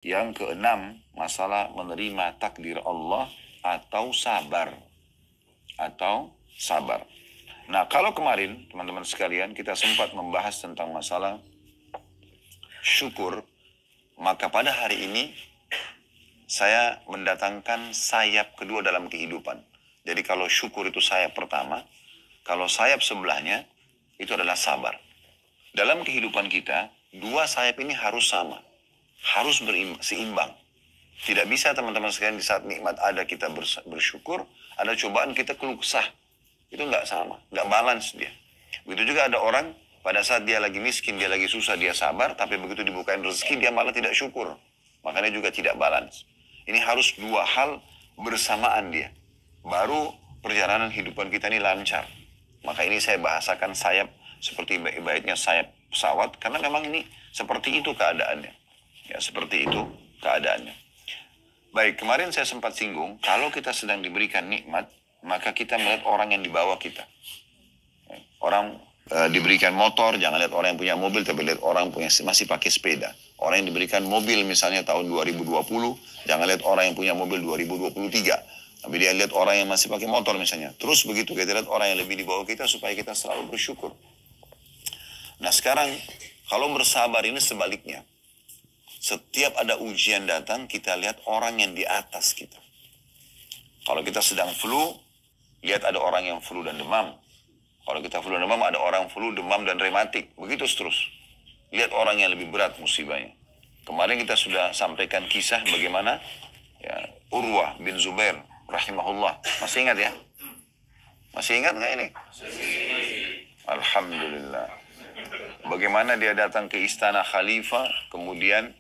Yang keenam, masalah menerima takdir Allah atau sabar. Atau sabar. Nah, kalau kemarin, teman-teman sekalian, kita sempat membahas tentang masalah syukur, maka pada hari ini saya mendatangkan sayap kedua dalam kehidupan. Jadi kalau syukur itu sayap pertama, kalau sayap sebelahnya itu adalah sabar. Dalam kehidupan kita, dua sayap ini harus sama, harus seimbang. Tidak bisa teman-teman sekalian di saat nikmat ada kita bersyukur, ada cobaan kita keluh kesah. Itu nggak sama, nggak balance dia. Begitu juga ada orang pada saat dia lagi miskin, dia lagi susah, dia sabar, tapi begitu dibukain rezeki dia malah tidak syukur. Makanya juga tidak balance. Ini harus dua hal bersamaan dia. Baru perjalanan kehidupan kita ini lancar. Maka ini saya bahasakan sayap seperti baiknya sayap pesawat, karena memang ini seperti itu keadaannya. Ya, seperti itu keadaannya. Baik, kemarin saya sempat singgung, kalau kita sedang diberikan nikmat, maka kita melihat orang yang di bawah kita. Orang diberikan motor, jangan lihat orang yang punya mobil, tapi lihat orang punya masih pakai sepeda. Orang yang diberikan mobil misalnya tahun 2020, jangan lihat orang yang punya mobil 2023. Tapi dia lihat orang yang masih pakai motor misalnya. Terus begitu kita lihat orang yang lebih di bawah kita supaya kita selalu bersyukur. Nah sekarang, kalau bersabar ini sebaliknya. Setiap ada ujian datang, kita lihat orang yang di atas kita. Kalau kita sedang flu, lihat ada orang yang flu dan demam. Kalau kita flu dan demam, ada orang flu, demam, dan rematik. Begitu terus. Lihat orang yang lebih berat musibahnya. Kemarin kita sudah sampaikan kisah bagaimana ya, Urwah bin Zubair, rahimahullah. Masih ingat ya? Masih ingat nggak ini? Alhamdulillah. Bagaimana dia datang ke istana khalifah, kemudian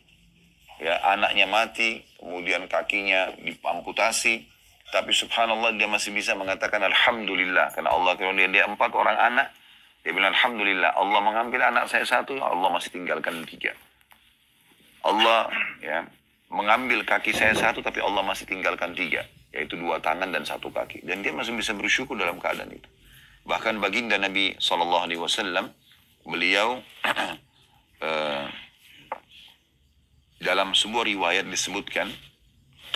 ya anaknya mati, kemudian kakinya diamputasi, tapi subhanallah dia masih bisa mengatakan alhamdulillah, karena Allah karuniai dia 4 orang anak, dia bilang alhamdulillah, Allah mengambil anak saya 1, Allah masih tinggalkan 3. Allah ya mengambil kaki saya 1, tapi Allah masih tinggalkan 3, yaitu 2 tangan dan 1 kaki, dan dia masih bisa bersyukur dalam keadaan itu. Bahkan baginda Nabi SAW, beliau dalam sebuah riwayat disebutkan,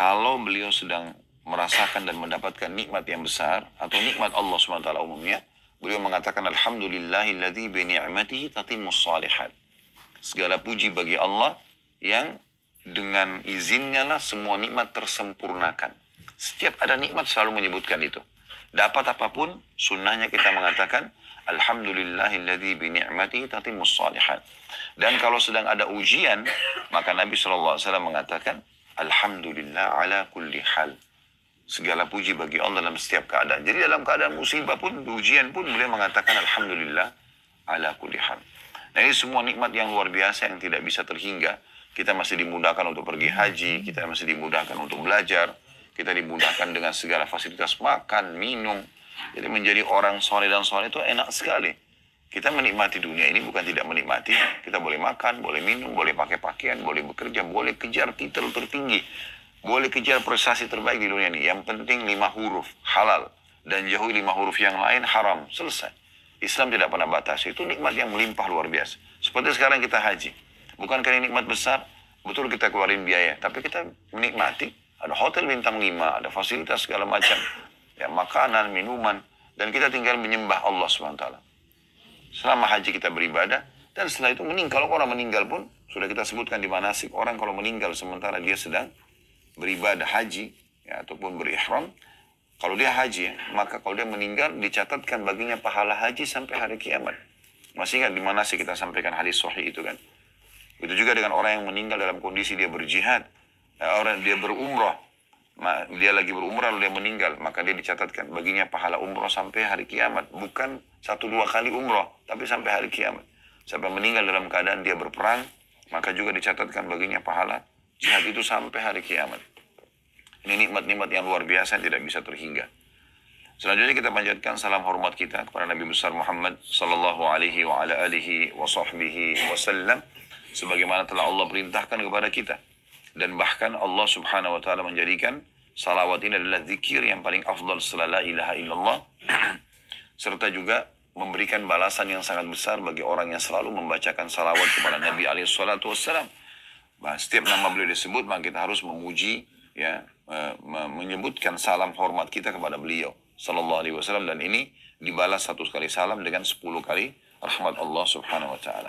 kalau beliau sedang merasakan dan mendapatkan nikmat yang besar, atau nikmat Allah SWT umumnya, beliau mengatakan, alhamdulillahilladzi bini'matihi tatimmus shalihat. Segala puji bagi Allah yang dengan izinnya lah semua nikmat tersempurnakan. Setiap ada nikmat selalu menyebutkan itu. Dapat apapun, sunnahnya kita mengatakan, alhamdulillahilladzi bini'matihi tatimmus shalihat. Dan kalau sedang ada ujian, maka Nabi SAW mengatakan, alhamdulillah ala kulli hal. Segala puji bagi Allah dalam setiap keadaan. Jadi dalam keadaan musibah pun, ujian pun, beliau mengatakan alhamdulillah ala kulli hal. Nah ini semua nikmat yang luar biasa yang tidak bisa terhingga. Kita masih dimudahkan untuk pergi haji, kita masih dimudahkan untuk belajar, kita dimudahkan dengan segala fasilitas makan, minum. Jadi menjadi orang soleh dan soleh itu enak sekali. Kita menikmati dunia ini bukan tidak menikmati. Kita boleh makan, boleh minum, boleh pakai pakaian, boleh bekerja, boleh kejar titel tertinggi. Boleh kejar prestasi terbaik di dunia ini. Yang penting 5 huruf halal. Dan jauhi 5 huruf yang lain haram. Selesai. Islam tidak pernah batasi. Itu nikmat yang melimpah luar biasa. Seperti sekarang kita haji. Bukankah ini nikmat besar? Betul kita keluarin biaya. Tapi kita menikmati. Ada hotel bintang 5. Ada fasilitas segala macam. Ya, makanan, minuman. Dan kita tinggal menyembah Allah SWT. Selama haji kita beribadah, dan setelah itu meninggal. Kalau orang meninggal pun, sudah kita sebutkan di manasik, orang kalau meninggal sementara dia sedang beribadah haji, ya, ataupun berihram, kalau dia haji, ya, maka kalau dia meninggal, dicatatkan baginya pahala haji sampai hari kiamat. Masih ingat di manasik kita sampaikan hadis sahih itu kan? Itu juga dengan orang yang meninggal dalam kondisi dia berjihad, orang dia berumrah, dia lagi berumrah lalu dia meninggal, maka dia dicatatkan baginya pahala umrah sampai hari kiamat. Bukan 1-2 kali umrah, tapi sampai hari kiamat. Sampai meninggal dalam keadaan dia berperang, maka juga dicatatkan baginya pahala jihad itu sampai hari kiamat. Ini nikmat-nikmat yang luar biasa yang tidak bisa terhingga. Selanjutnya kita panjatkan salam hormat kita kepada Nabi besar Muhammad sallallahu alaihi wa ala alihi wa sahbihi wasallam, sebagaimana telah Allah perintahkan kepada kita. Dan bahkan Allah subhanahu wa ta'ala menjadikan salawat ini adalah zikir yang paling afdal setelah la ilaha illallah. Serta juga memberikan balasan yang sangat besar bagi orang yang selalu membacakan salawat kepada Nabi alaihi salatu wassalam. Setiap nama beliau disebut, maka kita harus memuji, ya, menyebutkan salam hormat kita kepada beliau sallallahu alaihi wasallam, dan ini dibalas 1 kali salam dengan 10 kali rahmat Allah subhanahu wa ta'ala.